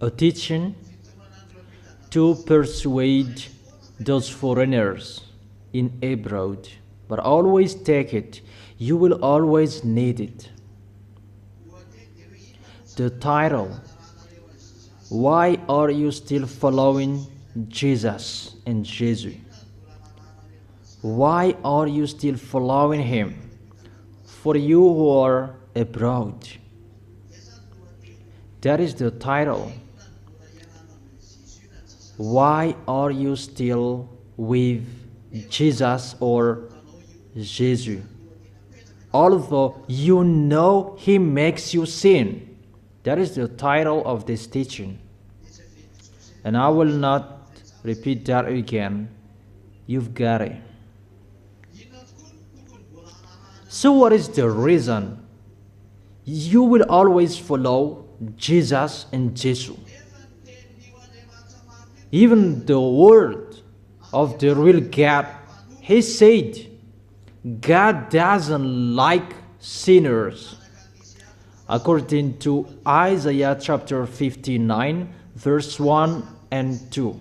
a teaching to persuade those foreigners in abroad, but always take it. You will always need it. The title, why are you still following Jesus and Jesus? Why are you still following him? For you who are abroad. That is the title. Why are you still with Jesus or Jesus? Although you know he makes you sin. That is the title of this teaching. And I will not repeat that again. You've got it. So what is the reason you will always follow Jesus and Jesus? Even the word of the real God, he said, God doesn't like sinners. According to Isaiah chapter 59, verse 1 and 2.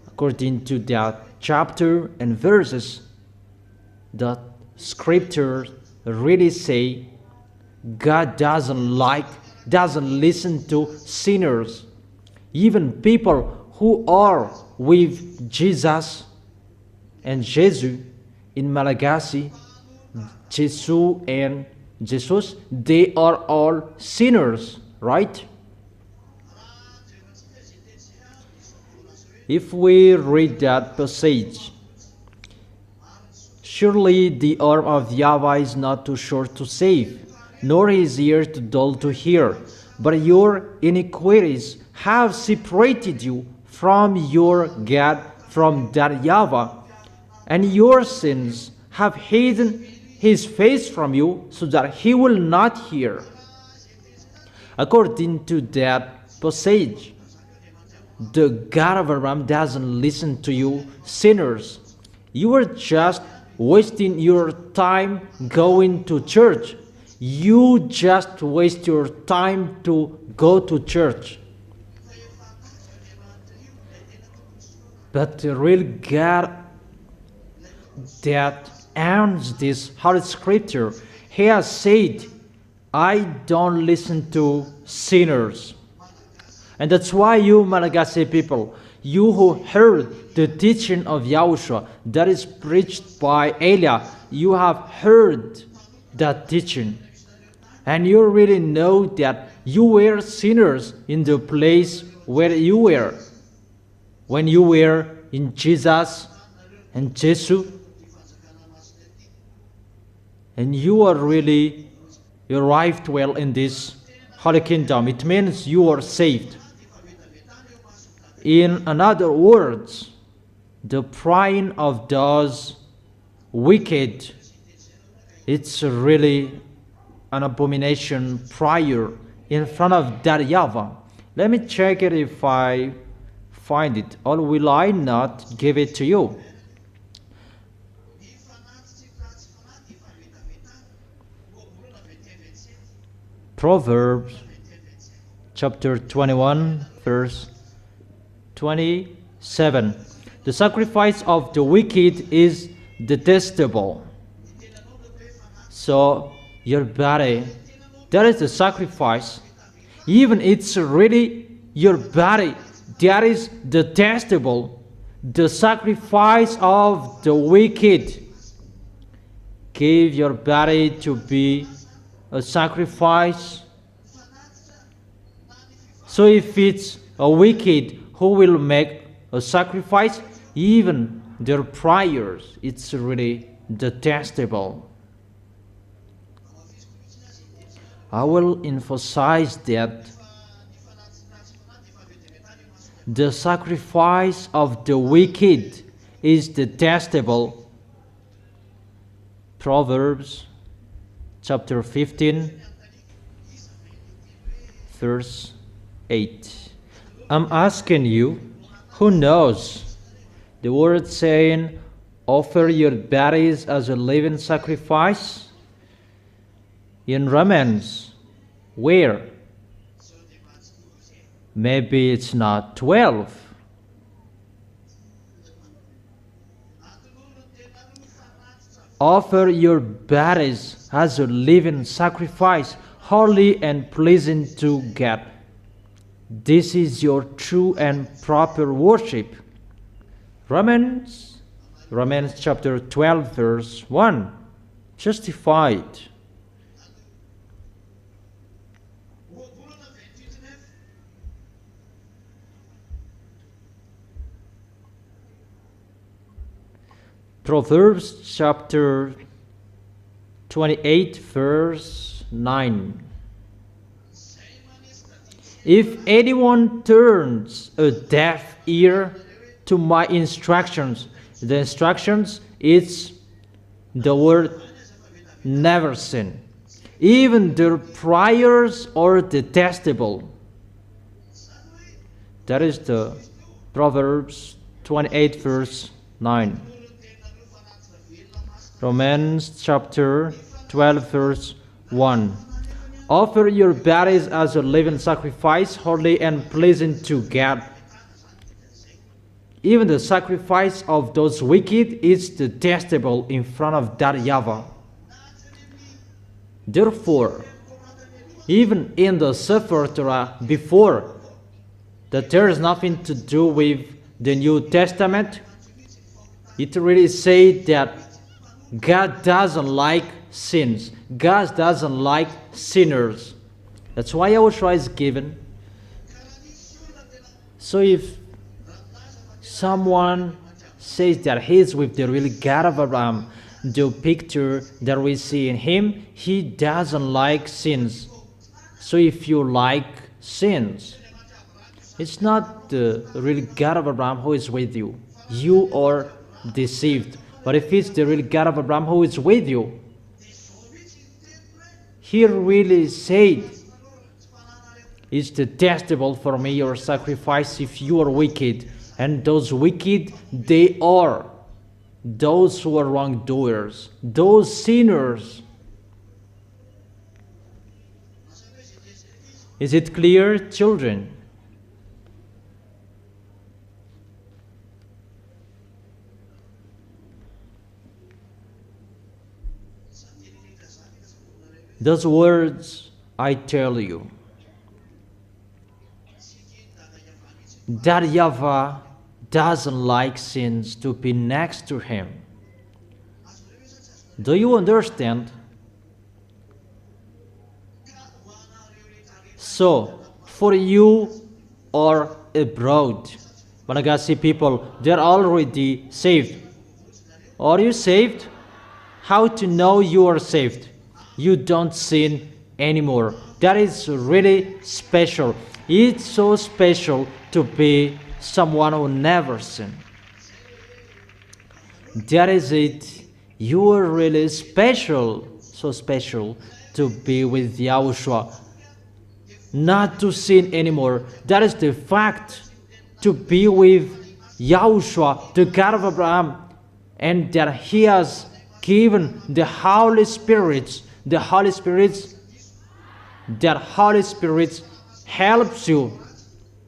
According to that chapter and verses, the scriptures really say God doesn't listen to sinners. Even people who are with Jesus and Jesus in Malagasy, Jesus and Jesus, they are all sinners, right? If we read that passage, surely the arm of YAHVAH is not too short to save, nor his ear too dull to hear. But your iniquities have separated you from your God, from that YAHVAH, and your sins have hidden his face from you, so that he will not hear. According to that passage, the God of Abraham doesn't listen to you sinners. You are just wasting your time going to church. You just waste your time to go to church. But the real God that owns this Holy Scripture, he has said, I don't listen to sinners. And that's why you Malagasy people, you who heard the teaching of YAHOSHUAH that is preached by Elia, you have heard that teaching. And you really know that you were sinners in the place where you were. When you were in Jesus and Jesus. And you arrived well in this Holy Kingdom. It means you are saved. In other words, the praying of those wicked, it's really an abomination prayer in front of that YAHVAH. Let me check it if I find it, or will I not give it to you? Proverbs chapter 21, verse 27. The sacrifice of the wicked is detestable. So your body, that is the sacrifice. Even it's really your body that is detestable. The sacrifice of the wicked. Give your body to be a sacrifice. So if it's a wicked who will make a sacrifice, even their prayers, it's really detestable. I will emphasize that the sacrifice of the wicked is detestable. Proverbs chapter 15, verse 8. I'm asking you, who knows? The word saying, offer your bodies as a living sacrifice. In Romans, where? Maybe it's not 12. Offer your bodies as a living sacrifice, holy and pleasing to God. This is your true and proper worship. Romans chapter 12, verse 1. Justified. Proverbs chapter 28, verse 9. If anyone turns a deaf ear to my instructions, the instructions is the word never sin. Even their prayers are detestable. That is the Proverbs 28, verse 9. Romans chapter 12, verse 1. Offer your bodies as a living sacrifice, holy and pleasing to God. Even the sacrifice of those wicked is detestable in front of that YAHVAH. Therefore, even in the Sefer Torah before, that there is nothing to do with the New Testament, it really says that God doesn't like sins. God doesn't like sinners. That's why YAHOSHUAH is given. So if someone says that he is with the real God of Abraham, the picture that we see in him, he doesn't like sins. So if you like sins, it's not the real God of Abraham who is with you. You are deceived. But if it's the real God of Abraham who is with you, he really said, it's detestable for me your sacrifice if you are wicked. And those wicked, they are those who are wrongdoers, those sinners. Is it clear, children? Those words I tell you, that YAHVAH doesn't like sins to be next to him. Do you understand? So, for you or abroad, Malagasy people, they're already saved. Are you saved? How to know you are saved? You don't sin anymore. That is really special. It's so special to be someone who never sinned. That is it. You are really special, so special to be with YAHOSHUAH. Not to sin anymore. That is the fact. To be with YAHOSHUAH, the God of Abraham, and that He has given the Holy Spirit. The Holy Spirit, that Holy Spirit helps you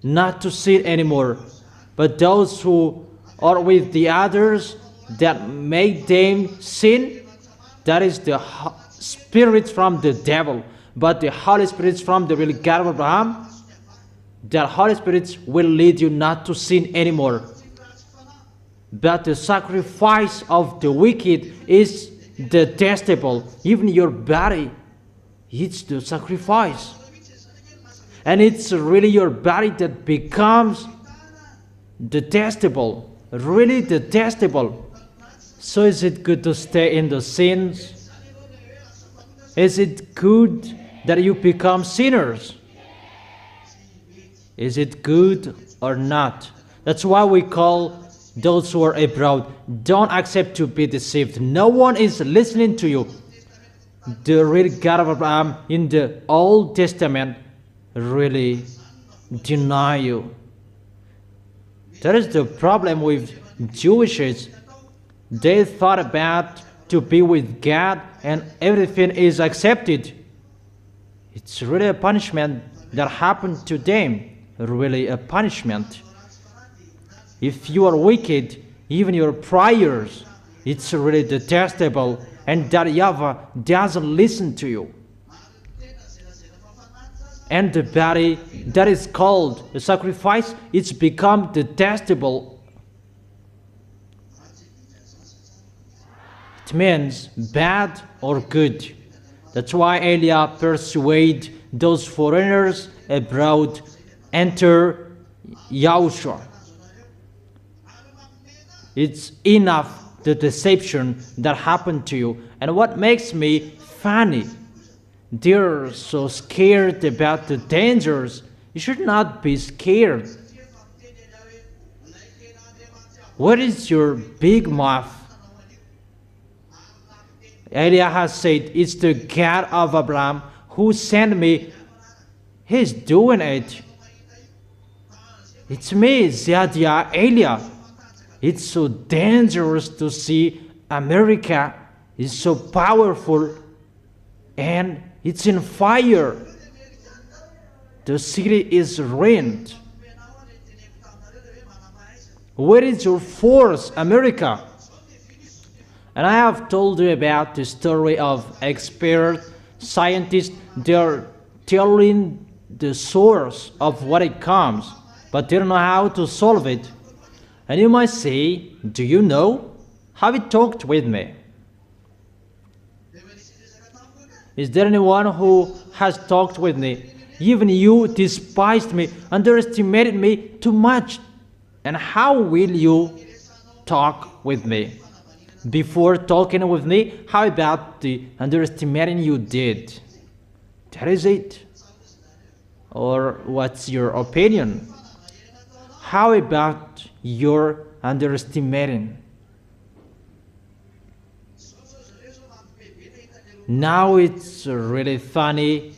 not to sin anymore. But those who are with the others that make them sin, that is the spirit from the devil. But the Holy Spirit from the real God of Abraham, that Holy Spirit will lead you not to sin anymore. But the sacrifice of the wicked is detestable. Even your body, it's the sacrifice. And it's really your body that becomes detestable, really detestable. So is it good to stay in the sins? Is it good that you become sinners? Is it good or not? That's why we call those who are abroad, don't accept to be deceived. No one is listening to you. The real God of Abraham in the Old Testament really deny you. That is the problem with Jewishes. They thought about to be with God and everything is accepted. It's really a punishment that happened to them. really a punishment. If you are wicked, even your prayers, it's really detestable, and that YAHVAH doesn't listen to you. And the body that is called a sacrifice, it's become detestable. It means bad or good. That's why Eliah persuade those foreigners abroad enter YAHOSHUAH. It's enough the deception that happened to you. And what makes me funny, they're so scared about the dangers. You should not be scared. What is your big mouth? Eliah has said, it's the God of Abraham who sent me. He's doing it. It's me, Zadiah, Eliah. It's so dangerous to see America is so powerful and it's in fire. The city is ruined. Where is your force, America? And I have told you about the story of expert scientists. They're telling the source of what it comes, but they don't know how to solve it. And you might say, do you know? Have you talked with me? Is there anyone who has talked with me? Even you despised me, underestimated me too much. And how will you talk with me? Before talking with me, how about the underestimating you did? That is it. Or what's your opinion? How about your underestimating? Now it's really funny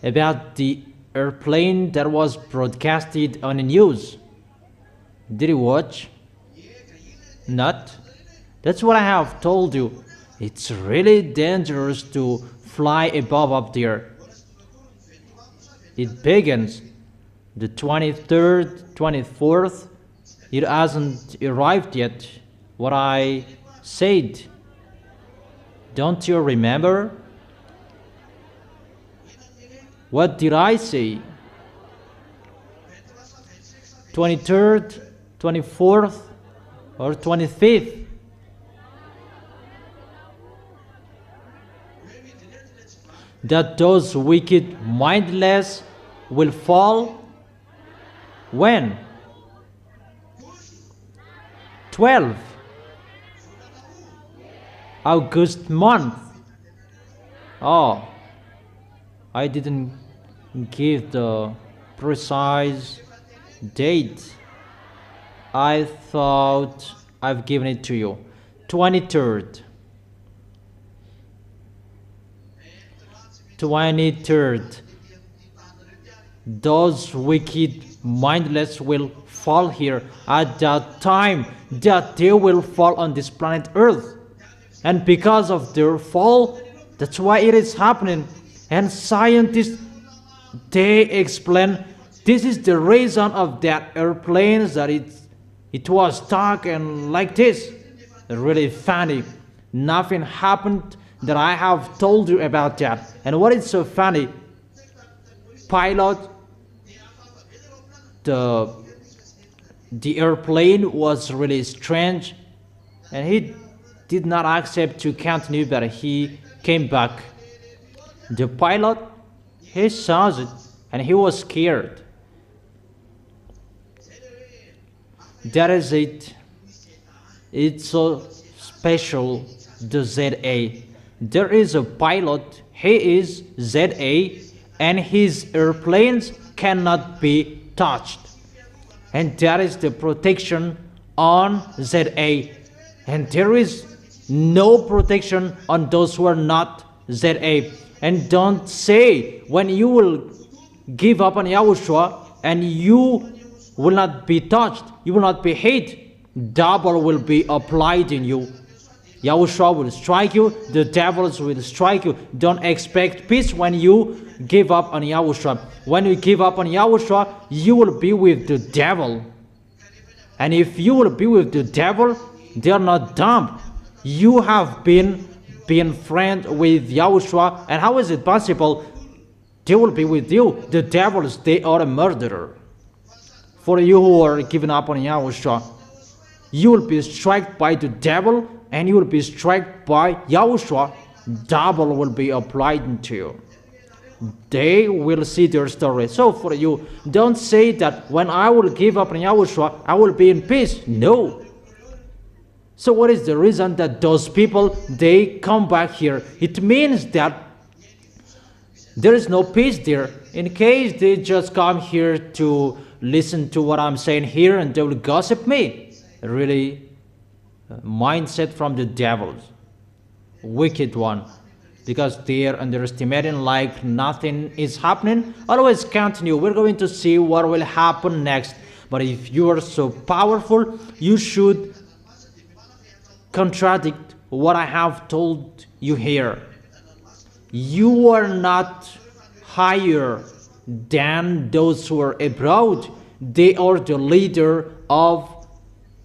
about the airplane that was broadcasted on the news. Did you watch? Not? That's what I have told you. It's really dangerous to fly above up there. It begins the 23rd, 24th. It hasn't arrived yet. What I said. Don't you remember? What did I say? 23rd, 24th, or 25th? That those wicked, mindless will fall? When? 12. August month. Oh, I didn't give the precise date. I thought I've given it to you. 23rd. 23rd. Those wicked, mindless will fall here at that time that they will fall on this planet Earth. And because of their fall, that's why it is happening. And scientists, they explain this is the reason of that airplane, that it was stuck and like this. Really funny. Nothing happened that I have told you about that. And what is so funny, pilot, the airplane was really strange, and he did not accept to continue, but he came back. The pilot, he saw it and he was scared. That is it. It's so special, the ZA. There is a pilot, he is ZA, and his airplanes cannot be touched. And that is the protection on ZA. And there is no protection on those who are not ZA. And don't say when you will give up on YAHOSHUAH and you will not be touched, you will not be hit, double will be applied in you. Yahushua will strike you. The devils will strike you. Don't expect peace when you give up on Yahushua. When you give up on Yahushua, you will be with the devil. And if you will be with the devil, they are not dumb. You have been friend with Yahushua. And how is it possible? They will be with you. The devils, they are a murderer. For you who are giving up on Yahushua, you will be struck by the devil and you will be struck by Yahushua. Double will be applied to you. They will see their story. So for you, don't say that when I will give up on Yahushua, I will be in peace. No. So what is the reason that those people, they come back here? It means that there is no peace there. In case they just come here to listen to what I'm saying here and they will gossip me. Really, mindset from the devils. Wicked one. Because they are underestimating like nothing is happening. Always continue. We're going to see what will happen next. But if you are so powerful, you should contradict what I have told you here. You are not higher than those who are abroad. They are the leader of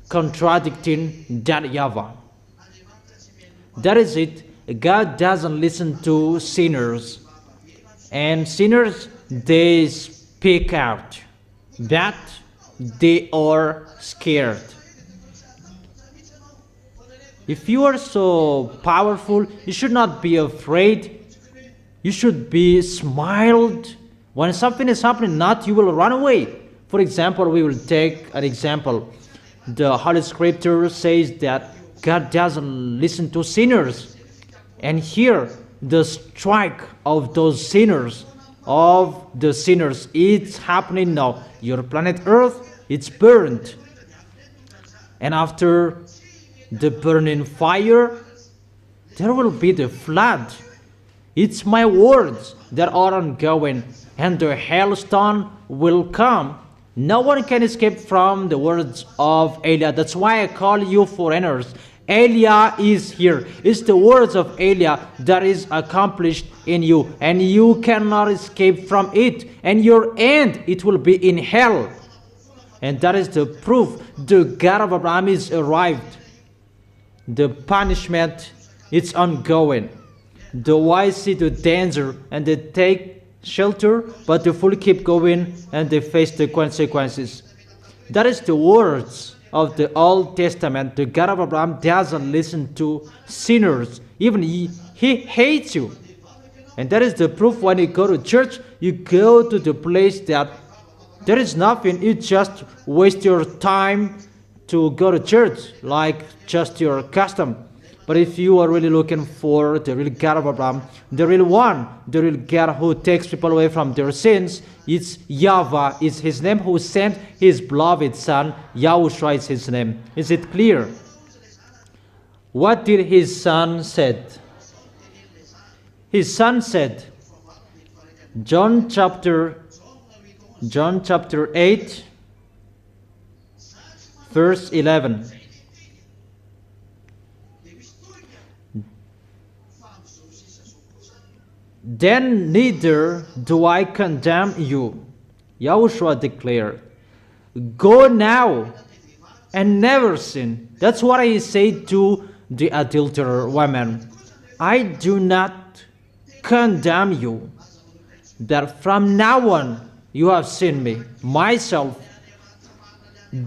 contradicting that YAHVAH. That is it. God doesn't listen to sinners. And sinners, they speak out that they are scared. If you are so powerful, you should not be afraid. You should be smiled. When something is happening, not you will run away. For example, we will take an example. The Holy Scripture says that God doesn't listen to sinners. And here, the strike of those sinners, it's happening now. Your planet Earth, it's burned. And after the burning fire, there will be the flood. It's my words that are ongoing, and the hailstone will come. No one can escape from the words of Elia. That's why I call you foreigners. Elia is here. It's the words of Elia that is accomplished in you, and you cannot escape from it. And your end, it will be in hell. And that is the proof. The God of Abraham is arrived. The punishment, it's ongoing. The wise see the danger and they take shelter, but the fool keep going and they face the consequences. That is the words of the Old Testament. The God of Abraham doesn't listen to sinners. Even he hates you. And that is the proof. When you go to church, you go to the place that there is nothing. You just waste your time to go to church, like just your custom. But if you are really looking for the real God of Abraham, the real one, the real God who takes people away from their sins, it's YAHVAH is his name, who sent his beloved son. YAHOSHUAH is his name. Is it clear? What did his son said? His son said, John chapter 8, verse 11. Then neither do I condemn you, YAHOSHUAH declared. Go now and never sin. That's what I say to the adulterer woman. I do not condemn you, that from now on you have seen me, myself.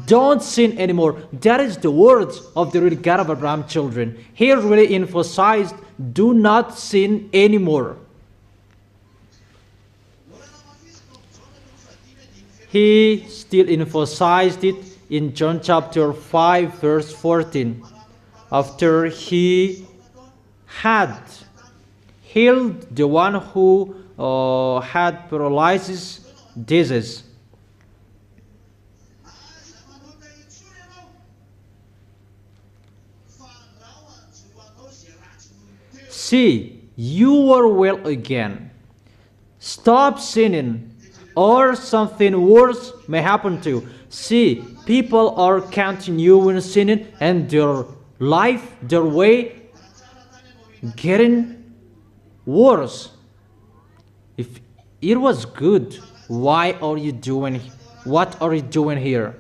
Don't sin anymore. That is the words of the real God of Abraham children. Here really emphasized, do not sin anymore. He still emphasized it in John chapter 5, verse 14. After he had healed the one who had paralysis disease. See, you are well again. Stop sinning, or something worse may happen to you. See, people are counting you in sinning, and their life, their way, getting worse. If it was good, why are you doing? What are you doing here?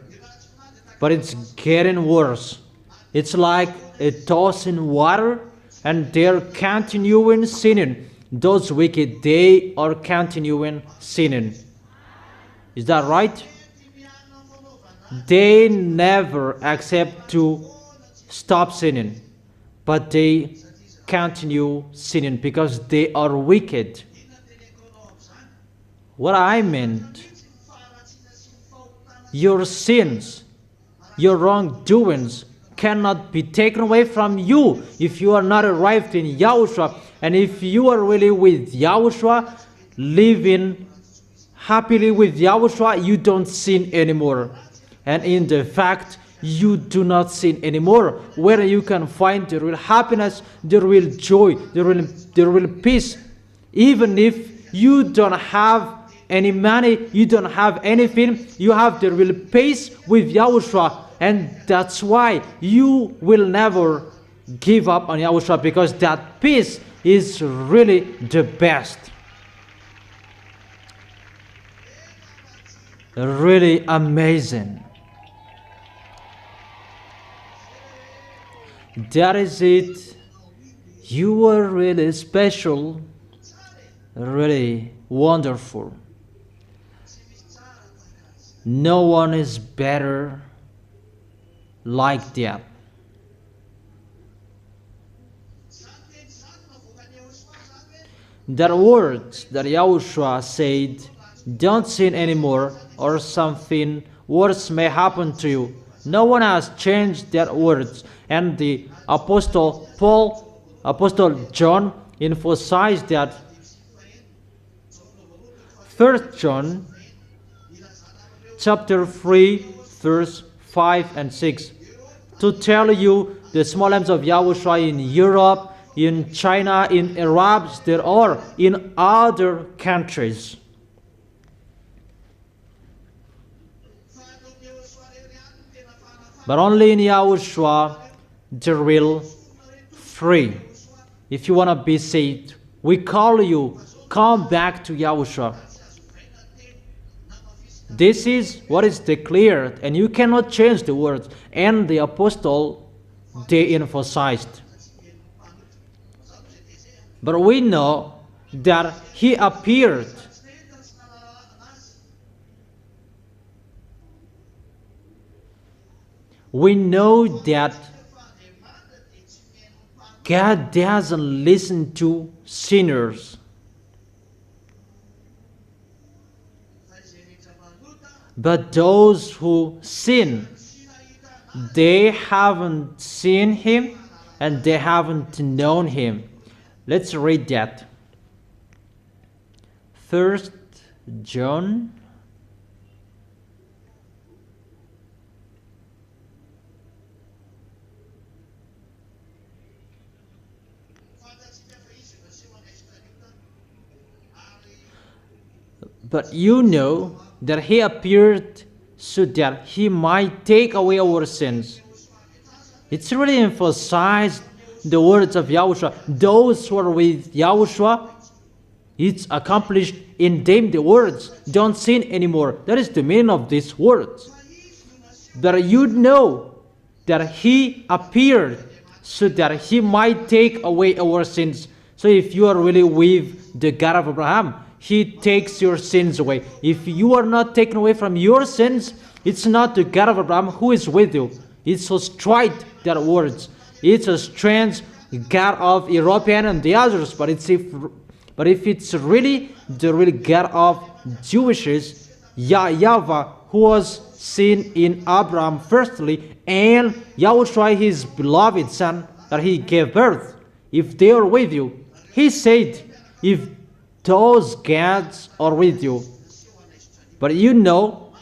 But it's getting worse. It's like a toss in water, and they're continuing sinning. Those wicked, they are continuing sinning. Is that right? They never accept to stop sinning, but they continue sinning because they are wicked. What I meant, your sins, your wrongdoings cannot be taken away from you if you are not arrived in Yahushua. And if you are really with Yahushua, living happily with Yahushua, you don't sin anymore. And in the fact, you do not sin anymore, where you can find the real happiness, the real joy, the real peace. Even if you don't have any money, you don't have anything, you have the real peace with Yahushua. And that's why you will never give up on Yahushua, because that peace is really the best. Really amazing. That is it. You are really special, really wonderful. No one is better like that. The words that Yahushua said, don't sin anymore, or something worse may happen to you. No one has changed that words. And the Apostle John emphasized that. 1 John chapter 3 verse 5 and 6 to tell you the small lambs of Yahushua in Europe, in China, in Arabs, there are in other countries. But only in Yahushua the real free. If you want to be saved, we call you, come back to Yahushua. This is what is declared, and you cannot change the words. And the apostle, they emphasized. But we know that he appeared. We know that God doesn't listen to sinners. But those who sin, they haven't seen him and they haven't known him. Let's read that. 1 John But you know that he appeared so that he might take away our sins. It's really emphasized the words of Yahushua. Those who are with Yahushua, it's accomplished in them the words. Don't sin anymore. That is the meaning of these words. That you know that he appeared so that he might take away our sins. So if you are really with the God of Abraham, he takes your sins away. If you are not taken away from your sins, it's not the God of Abraham who is with you. It's so straight, that words. It's a strange God of European and the others, but if it's really the real God of Jewishes, YAHVAH, who was seen in Abraham firstly, and Yahushua, his beloved son, that he gave birth, if they are with you, he said, if those gods are with you, but you know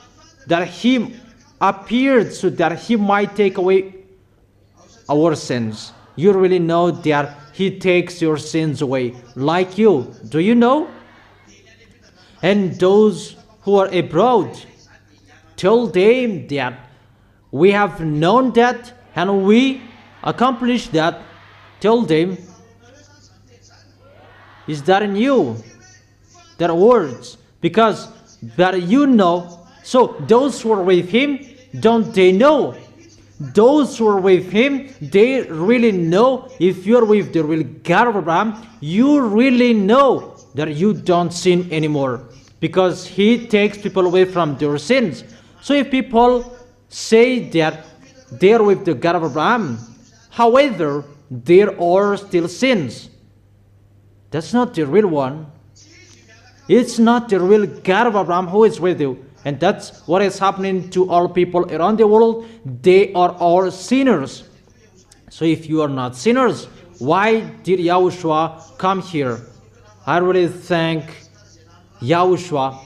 that he appeared so that he might take away our sins. You really know that he takes your sins away, like you. Do you know? And those who are abroad, tell them that we have known that, and we accomplish that, tell them, is that in you? Their words, because that you know. So those who are with him, don't they know? Those who are with him, they really know. If you are with the real God of Abraham, you really know that you don't sin anymore, because he takes people away from their sins. So if people say that they are with the God of Abraham, however, there are still sins, that's not the real one. It's not the real God of Abraham who is with you. And that's what is happening to all people around the world. They are all sinners. So if you are not sinners, why did YAHOSHUAH come here? I really thank YAHOSHUAH,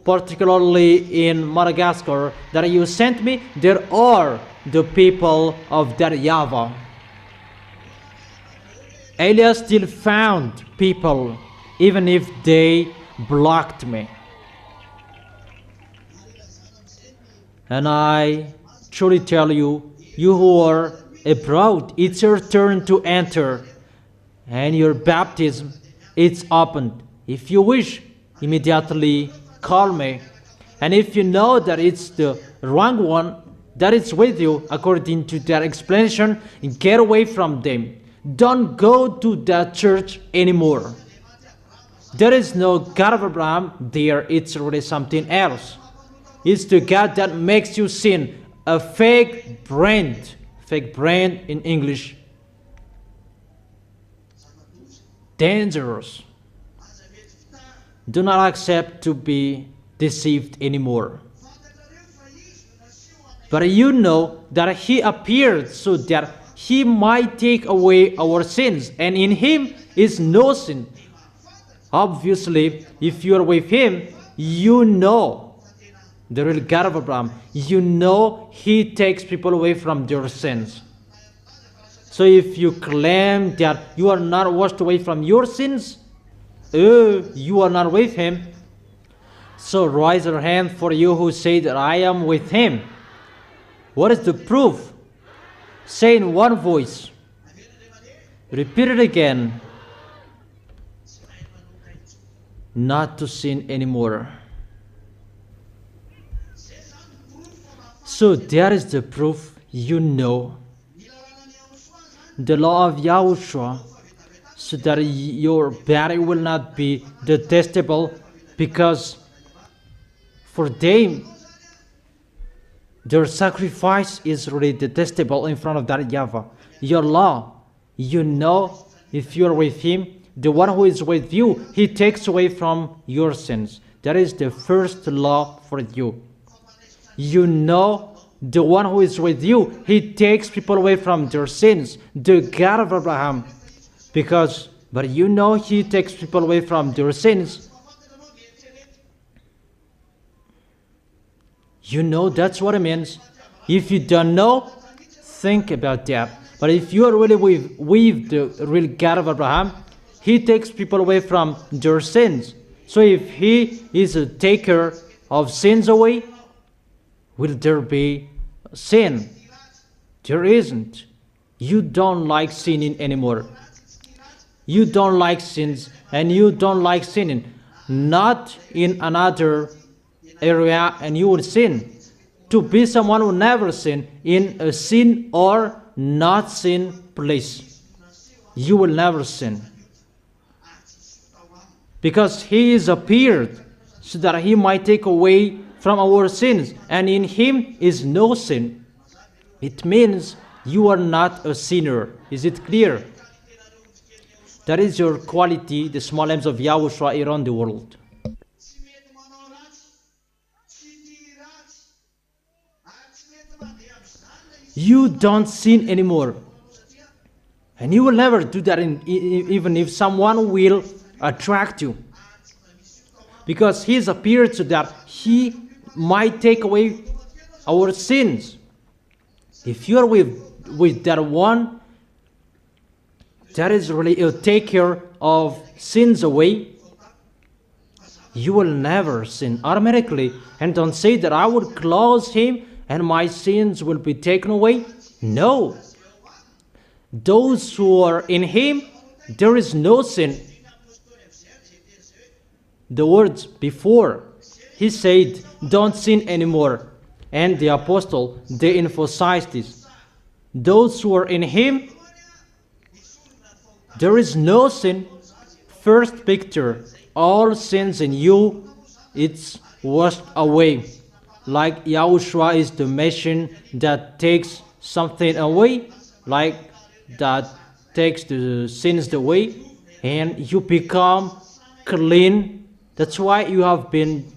particularly in Madagascar, that you sent me. There are the people of that YAHVAH. Elias still found people, even if they blocked me. And I truly tell you, you who are abroad, it's your turn to enter. And your baptism, it's opened. If you wish, immediately call me. And if you know that it's the wrong one that is with you, according to their explanation, get away from them. Don't go to that church anymore. There is no God of Abraham there. It's really something else. It's the God that makes you sin. A fake brand. Fake brand in English. Dangerous. Do not accept to be deceived anymore. But you know that he appeared so that he might take away our sins, and in him is no sin. Obviously, if you are with him, you know the real God of Abraham. You know he takes people away from their sins. So if you claim that you are not washed away from your sins, you are not with him. So raise your hand for you who say that I am with him. What is the proof? Say in one voice. Repeat it again. Not to sin anymore. So there is the proof, you know. The law of YAHOSHUAH, so that your body will not be detestable, because for them, their sacrifice is really detestable in front of that YAHVAH. Your law, you know, if you are with him, the one who is with you, he takes away from your sins. That is the first law for you. You know, the one who is with you, he takes people away from their sins. The God of Abraham. But you know he takes people away from their sins. You know, that's what it means. If you don't know, think about that. But if you are really with the real God of Abraham, he takes people away from their sins. So if he is a taker of sins away, will there be sin? There isn't. You don't like sinning anymore. You don't like sins, and you don't like sinning. Not in another area and you will sin. To be someone who never sin in a sin or not sin place, you will never sin. Because he is appeared so that he might take away from our sins, and in him is no sin. It means you are not a sinner. Is it clear? That is your quality, the small m's of YAHOSHUAH around the world. You don't sin anymore. And you will never do that even if someone will attract you. Because he has appeared so that he might take away our sins. If you are with that one, that is really a taker of sins away, you will never sin automatically. And don't say that I would close him and my sins will be taken away. No. Those who are in him, there is no sin. The words before, he said, don't sin anymore. And the apostle, they emphasize this. Those who are in him, there is no sin. First picture, all sins in you, it's washed away. Like YAHOSHUAH is the machine that takes something away, like that takes the sins away, and you become clean. That's why you have been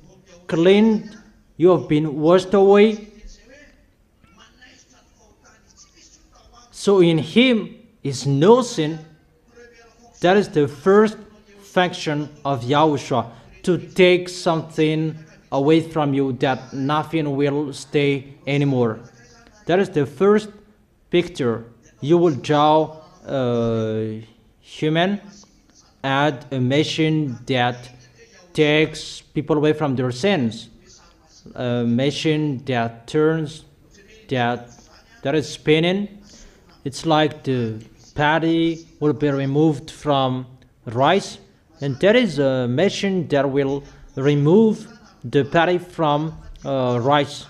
cleaned, you have been washed away. So in him is no sin. That is the first function of YAHOSHUAH, to take something away from you that nothing will stay anymore. That is the first picture. You will draw a human, add a machine that takes people away from their sins, a machine that turns, that is spinning. It's like the patty will be removed from rice, and there is a machine that will remove the patty from rice.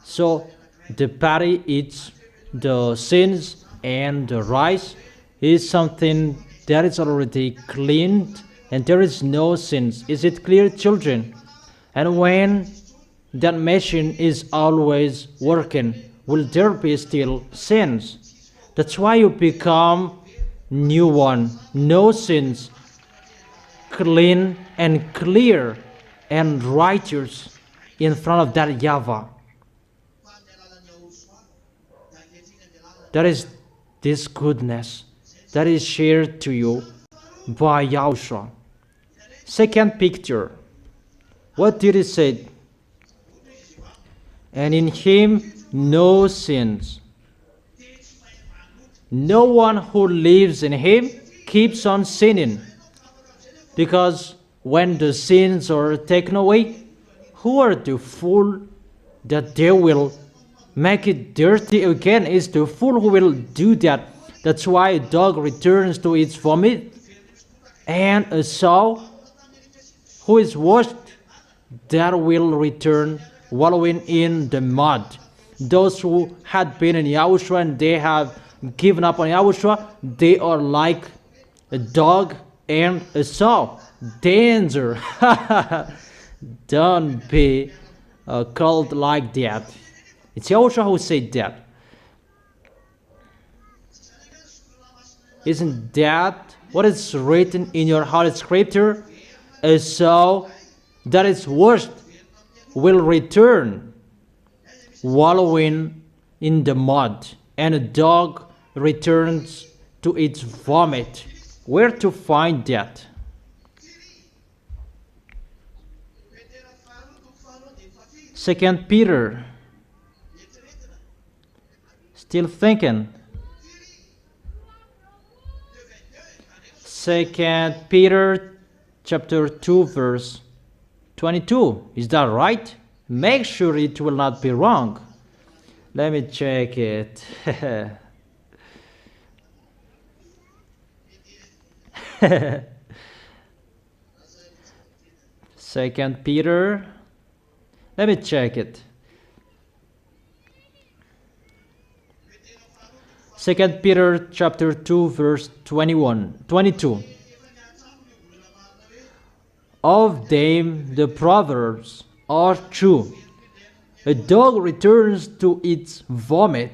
So the patty eats the sins, and the rice is something that is already cleaned, and there is no sins. Is it clear, children? And when that machine is always working, will there be still sins? That's why you become new one, no sins, clean and clear and righteous in front of that YAHVAH. That is this goodness that is shared to you by YAHOSHUAH. Second picture, what did he say? And in him no sins. No one who lives in him keeps on sinning, because when the sins are taken away, who are the fool that they will make it dirty again? Is the fool who will do that. That's why a dog returns to its vomit, and a sow who is washed, that will return wallowing in the mud. Those who had been in YAHOSHUAH and they have given up on YAHOSHUAH, they are like a dog and a sow. Danger! Don't be called like that. It's YAHOSHUAH who said that. Isn't that what is written in your Holy Scripture? A sow that is washed will return wallowing in the mud, and a dog returns to its vomit. Where to find that? Second Peter. Still thinking. Second Peter chapter 2 verse 22. Is that right? Make sure it will not be wrong. Let me check it. Second Peter. Let me check it. Second Peter chapter 2 verse 22. Of them the proverbs are true. A dog returns to its vomit,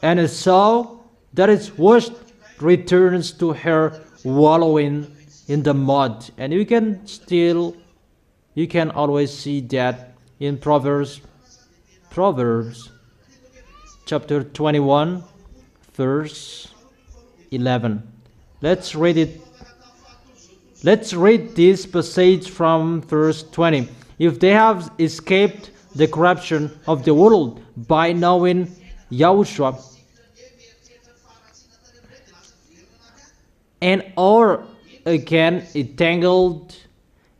and a sow that is washed returns to her wallowing in the mud. And you can always see that in Proverbs chapter 21 verse 11. Let's read it. Let's read this passage from verse 20. If they have escaped the corruption of the world by knowing YAHOSHUAH, and are again entangled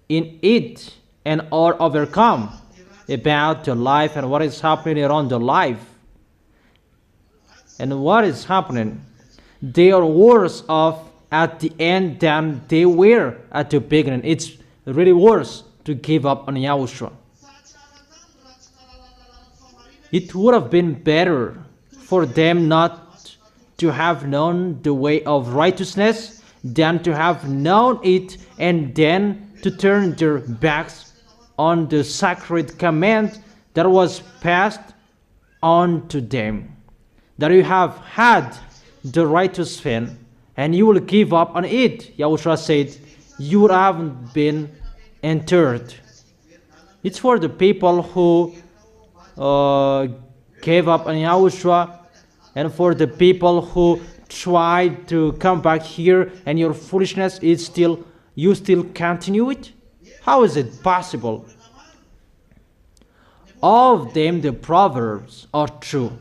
in it, and are overcome about the life and what is happening around the life. And what is happening? They are worse off at the end than they were at the beginning. It's really worse to give up on Yahushua. It would have been better for them not to have known the way of righteousness than to have known it and then to turn their backs on the sacred command that was passed on to them. That you have had the righteous faith and you will give up on it. Yahushua said, you haven't been entered. It's for the people who gave up on Yahushua, and for the people who tried to come back here and your foolishness is still, you still continue it? How is it possible? All of them, the proverbs, are true.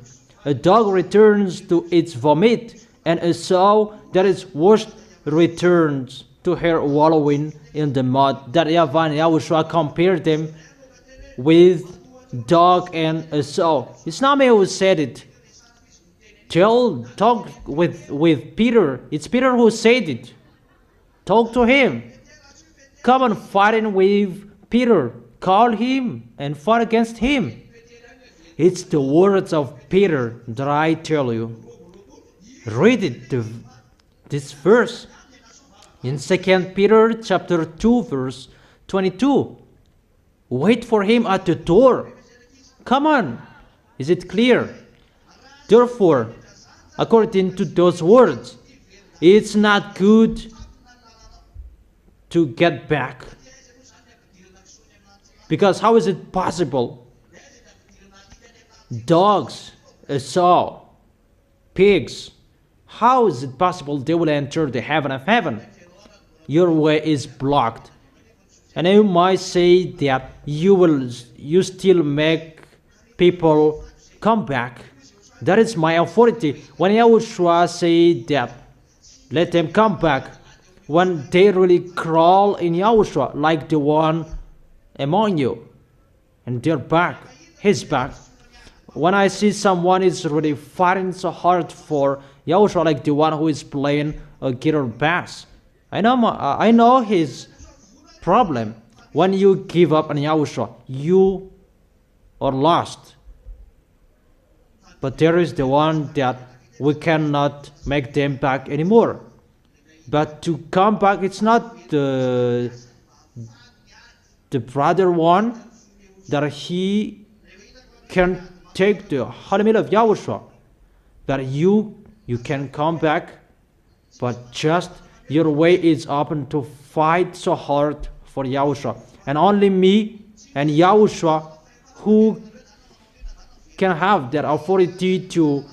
A dog returns to its vomit, and a sow that is washed returns to her wallowing in the mud. That YAHVAH and Yahushua compared them with dog and a sow. It's not me who said it. Talk with Peter. It's Peter who said it. Talk to him. Come and fight with Peter. Call him and fight against him. It's the words of Peter that I tell you. Read it, this verse. In 2 Peter chapter 2 verse 22. Wait for him at the door. Come on. Is it clear? Therefore, according to those words, it's not good to get back. Because how is it possible? Dogs, a sow, pigs, how is it possible they will enter the heaven of heaven? Your way is blocked. And you might say that you still make people come back. That is my authority. When Yahushua said that, let them come back, when they really crawl in Yahushua like the one among you, and they're back, his back. When I see someone is really fighting so hard for Yahushua like the one who is playing a guitar bass, I know his problem. When you give up on Yahushua, you are lost. But there is the one that we cannot make them back anymore. But to come back, it's not the brother one that he can take the holy meal of Yahushua. That you can come back, but just your way is open to fight so hard for Yahushua. And only me and Yahushua who can have that authority to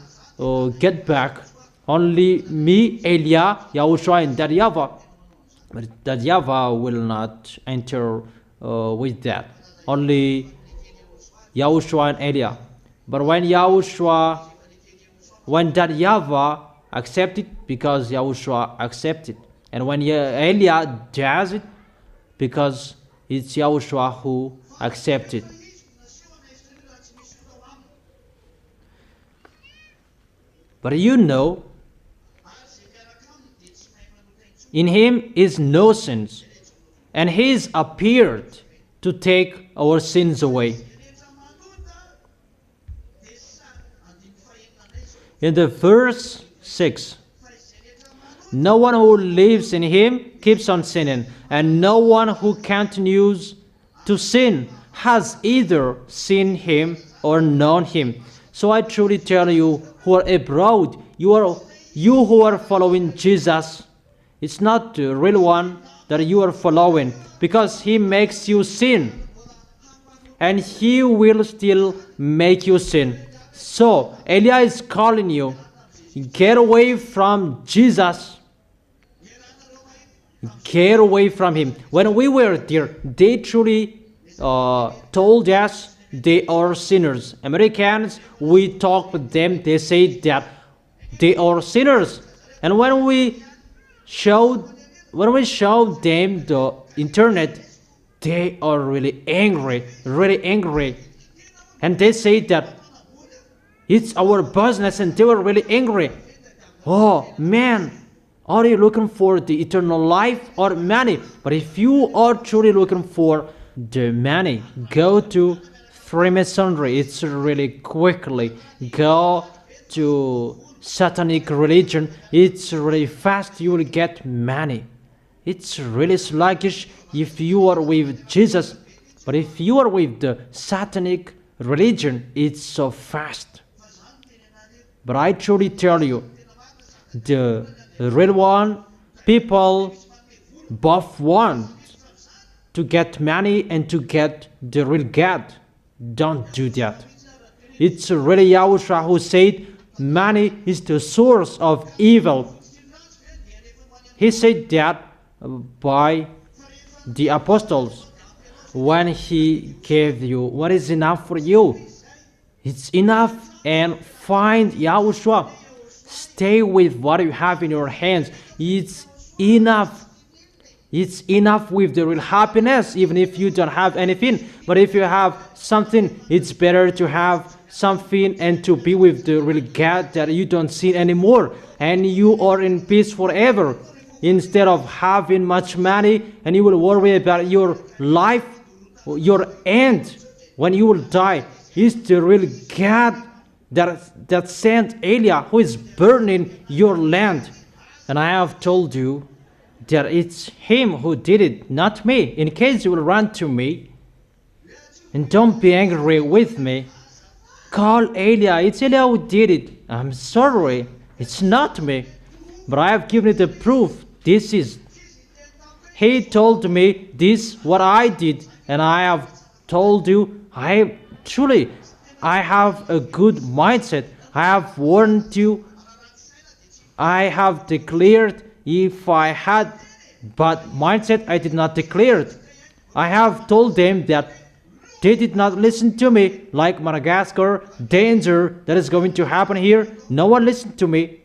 get back. Only me, Elia, Yahushua, and that YAHVAH. But that YAHVAH will not enter with that. Only Yahushua and Elia. But when that YAHVAH accepted, because Yahushua accepted. And when Elia does it, because it's Yahushua who accepted. But you know, in him is no sins, and he is appeared to take our sins away. In the verse 6, no one who lives in him keeps on sinning, and no one who continues to sin has either seen him or known him. So I truly tell you who are abroad, you who are following Jesus, it's not the real one that you are following, because he makes you sin, and he will still make you sin. So Elia is calling you, get away from Jesus. Get away from him. When we were there, they truly told us they are sinners. Americans, we talk with them, they say that they are sinners. And when we showed them the internet, they are really angry. And they say that it's our business, and they were really angry. Oh man, are you looking for the eternal life or money? But if you are truly looking for the money, go to Freemasonry. It's really quickly. Go to satanic religion. It's really fast. You will get money. It's really sluggish if you are with Jesus. But if you are with the satanic religion, it's so fast. But I truly tell you, the real one, people both want to get money and to get the real God. Don't do that. It's really YAHOSHUAH who said money is the source of evil. He said that by the apostles when he gave you what is enough for you. It's enough, and find YAHOSHUAH. Stay with what you have in your hands. It's enough. It's enough with the real happiness, even if you don't have anything. But if you have something, it's better to have something and to be with the real God that you don't see anymore. And you are in peace forever. Instead of having much money and you will worry about your life, your end, when you will die. It's the real God that sent Elijah, who is burning your land. And I have told you that it's him who did it, not me. In case you will run to me and don't be angry with me, call Elijah. It's Elijah who did it. I'm sorry, it's not me. But I have given you the proof. He told me this, what I did, and I have told you, I have a good mindset. I have warned you. I have declared. If I had bad mindset, I did not declare it. I have told them that they did not listen to me, like Madagascar, danger that is going to happen here. No one listened to me.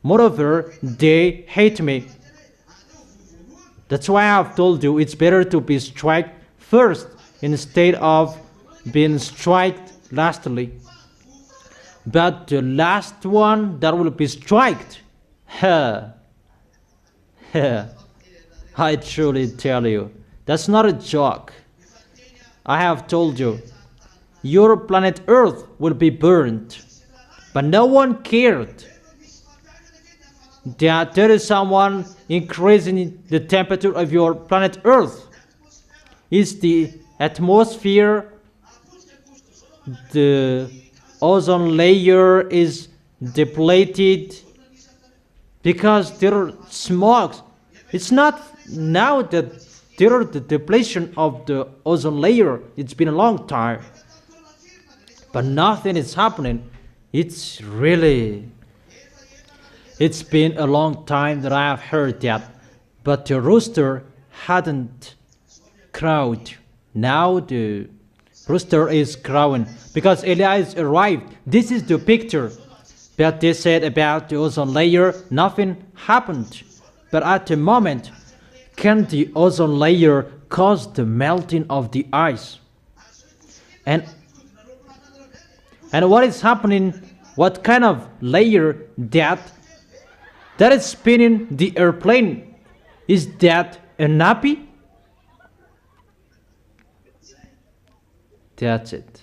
Moreover, they hate me. That's why I have told you it's better to be struck first instead of being struck lastly. But the last one that will be struck, I truly tell you, that's not a joke. I have told you, your planet Earth will be burned, but no one cared that there is someone increasing the temperature of your planet Earth. It's the atmosphere, the ozone layer is depleted because there are smokes. It's not now that there is the depletion of the ozone layer. It's been a long time, but nothing is happening. It's been a long time that I have heard that, but the rooster hadn't crowed. Now the rooster is crowing because Elias arrived. This is the picture. But they said about the ozone layer, nothing happened. But at the moment, can the ozone layer cause the melting of the ice? And what is happening? What kind of layer that is spinning the airplane? Is that a nappy? That's it.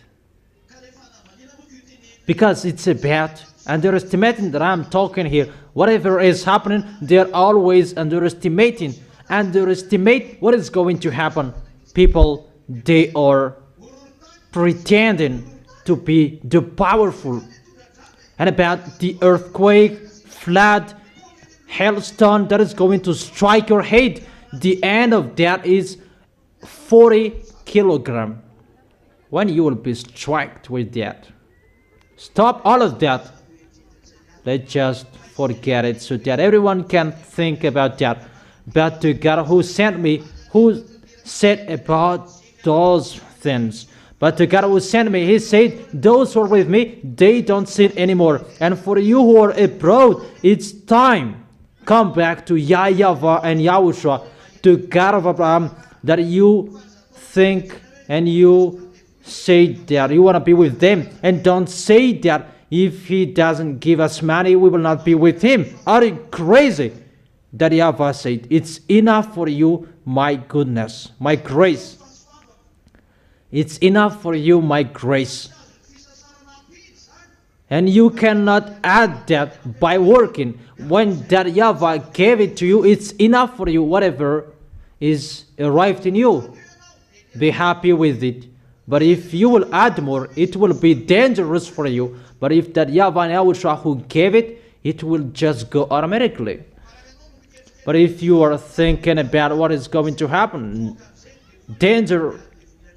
Because it's about underestimating that I'm talking here. Whatever is happening, they're always underestimating. Underestimate what is going to happen. People, they are pretending to be the powerful. And about the earthquake, flood, hailstone that is going to strike your head, the end of that is 40 kilograms. When you will be struck with that. Stop all of that. Let's just forget it so that everyone can think about that. But the God who sent me, who said about those things. But the God who sent me, he said, those who are with me, they don't sin anymore. And for you who are abroad, it's time. Come back to YAHVAH and YAHOSHUAH, to God of Abraham, that you think and you say that you want to be with them, and don't say that if he doesn't give us money, we will not be with him. Are you crazy? That YAHVAH said, it's enough for you, my goodness, my grace. It's enough for you, my grace. And you cannot add that by working. When that YAHVAH gave it to you, it's enough for you, whatever is arrived in you. Be happy with it. But if you will add more, it will be dangerous for you. But if that YAHVAH and YAHOSHUAH who gave it, it will just go automatically. But if you are thinking about what is going to happen, danger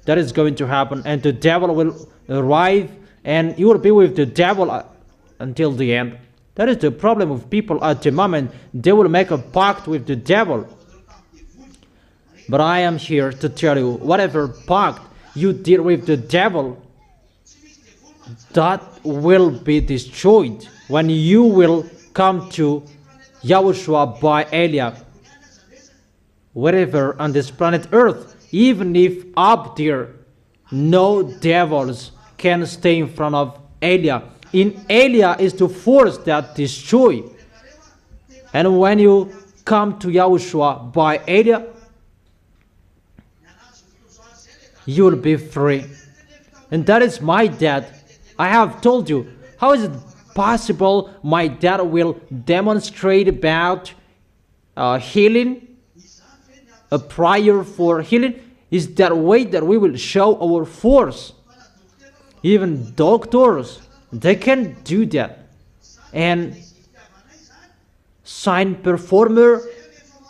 that is going to happen, and the devil will arrive, and you will be with the devil until the end. That is the problem with people at the moment. They will make a pact with the devil. But I am here to tell you, whatever pact you did with the devil, that will be destroyed when you will come to YAHOSHUAH by Elia. Wherever on this planet Earth, even if up there no devils can stay in front of Elia. In Elia is the force that destroy. And when you come to YAHOSHUAH by Elia, you will be free. And that is my dad. I have told you, how is it possible my dad will demonstrate about healing, a prayer for healing? Is that way that we will show our force. Even doctors, they can do that. And sign performer,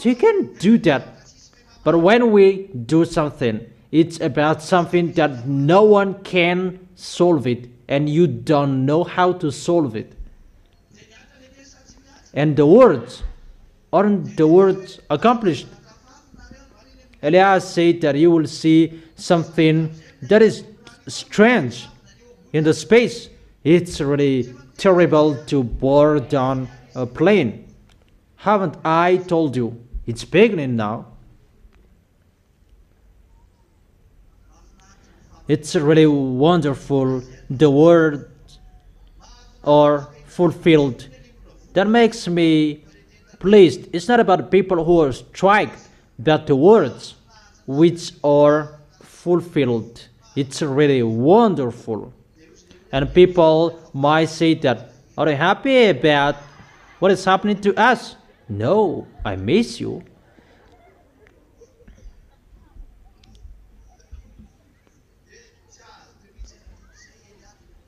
they can do that. But when we do something, it's about something that no one can solve it, and you don't know how to solve it. And the words, aren't the words accomplished? Elias said that you will see something that is strange in the space. It's really terrible to board down a plane. Haven't I told you? It's beginning now. It's really wonderful. The words are fulfilled. That makes me pleased. It's not about people who are struck, but the words which are fulfilled. It's really wonderful. And people might say that, are you happy about what is happening to us? No, I miss you.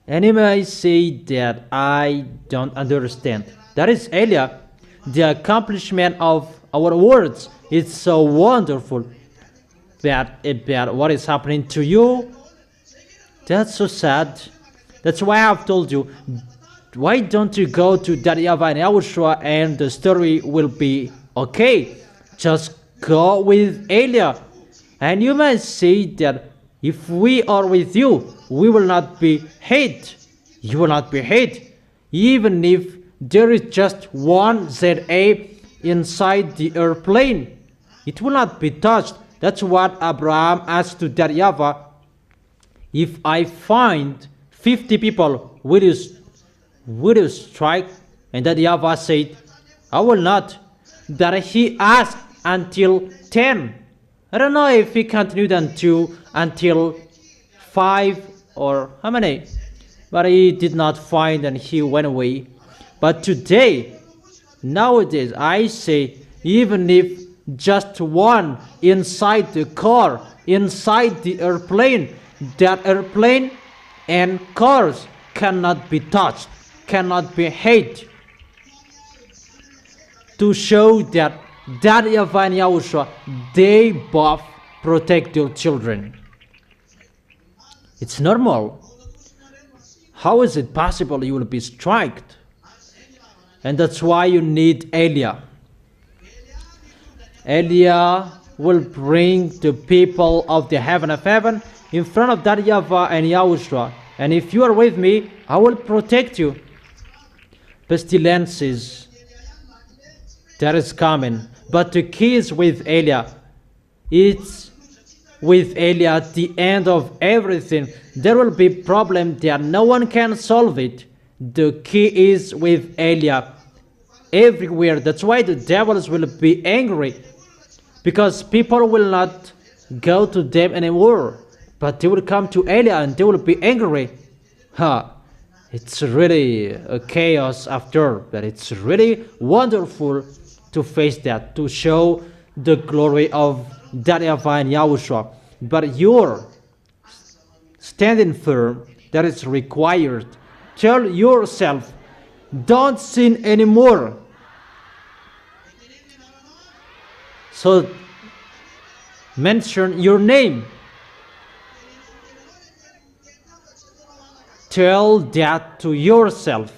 And you may say that I don't understand. That is Elia. The accomplishment of our words is so wonderful. But about what is happening to you, that's so sad. That's why I have told you, why don't you go to that YAHVAH and YAHOSHUAH and the story will be okay. Just go with Elia. And you may say that if we are with you, we will not be hate. You will not be hate. Even if there is just one ZA inside the airplane, it will not be touched. That's what Abraham asked to that YAHVAH. If I find 50 people, will you strike? And that YAHVAH said, I will not. That he asked until 10. I don't know if he continued until 5 or how many. But he did not find and he went away. But today, nowadays, I say, even if just one inside the car, inside the airplane, that airplane and cars cannot be touched, cannot be hit. To show that YAHVAH and YAHOSHUAH, they both protect their children. It's normal. How is it possible you will be struck? And that's why you need Elia. Elia will bring the people of the heaven of heaven in front of that YAHVAH and YAHOSHUAH. And if you are with me, I will protect you. Pestilences, that is coming. But the key is with Elia. It's with Elia at the end of everything. There will be problem that no one can solve it. The key is with Eliab everywhere. That's why the devils will be angry, because people will not go to them anymore, but they will come to Eliab and they will be angry. It's really a chaos after, but it's really wonderful to face that, to show the glory of that YAHVAH and YAHOSHUAH. But you're standing firm, that is required. Tell yourself, don't sin anymore. So mention your name. Tell that to yourself.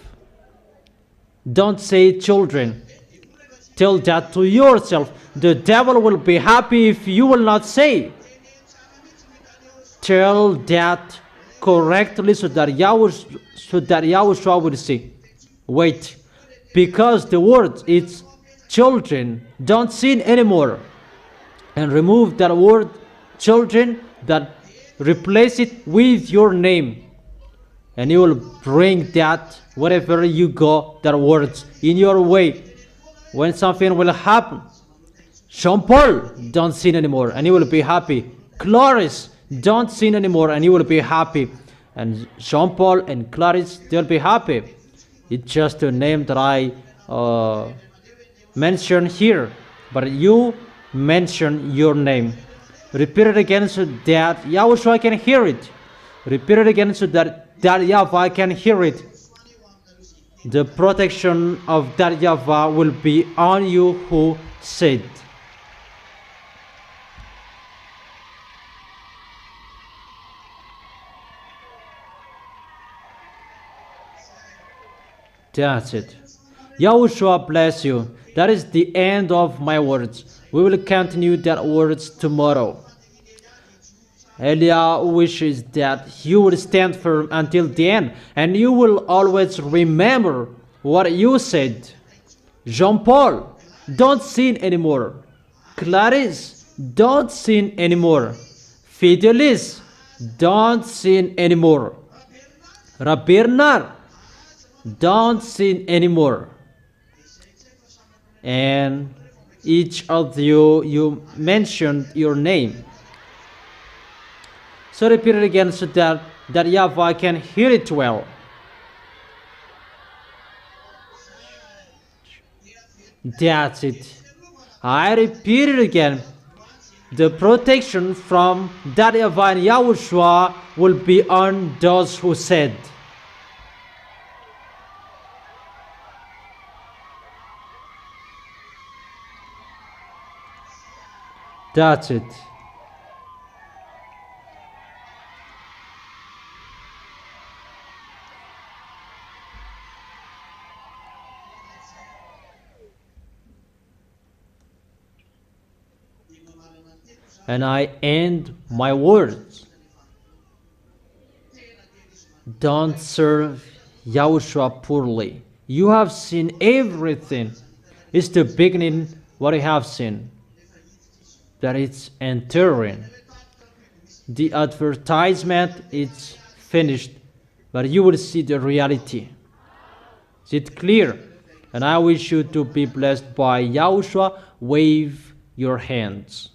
Don't say children. Tell that to yourself. The devil will be happy if you will not say. Tell that correctly so that YAHOSHUAH will see. Wait, because the word is children, don't sin anymore. And remove that word children, that replace it with your name. And you will bring that wherever you go, that words in your way. When something will happen, Jean-Paul, don't sin anymore, and you will be happy. Clarice, don't sin anymore, and you will be happy. And Jean-Paul and Clarice, they'll be happy. It's just a name that I mention here, but you mention your name. Repeat it again so that YAHOSHUAH can hear it. Repeat it again so that YAHVAH can hear it. The protection of that YAHVAH will be on you who said. That's it. YAHOSHUAH bless you. That is the end of my words. We will continue that words tomorrow. Elia wishes that you will stand firm until the end, and you will always remember what you said. Jean-Paul, don't sin anymore. Clarice, don't sin anymore. Fidelis, don't sin anymore. Bernard, don't sin anymore. And each of you mentioned your name. So repeat it again so that YAHVAH can hear it well. That's it. I repeat it again. The protection from that YAHVAH and YAHOSHUAH will be on those who said. That's it. And I end my words. Don't serve YAHOSHUAH poorly. You have seen everything. It's the beginning what you have seen. That it's entering. The advertisement is finished, but you will see the reality. Is it clear? And I wish you to be blessed by YAHOSHUAH. Wave your hands.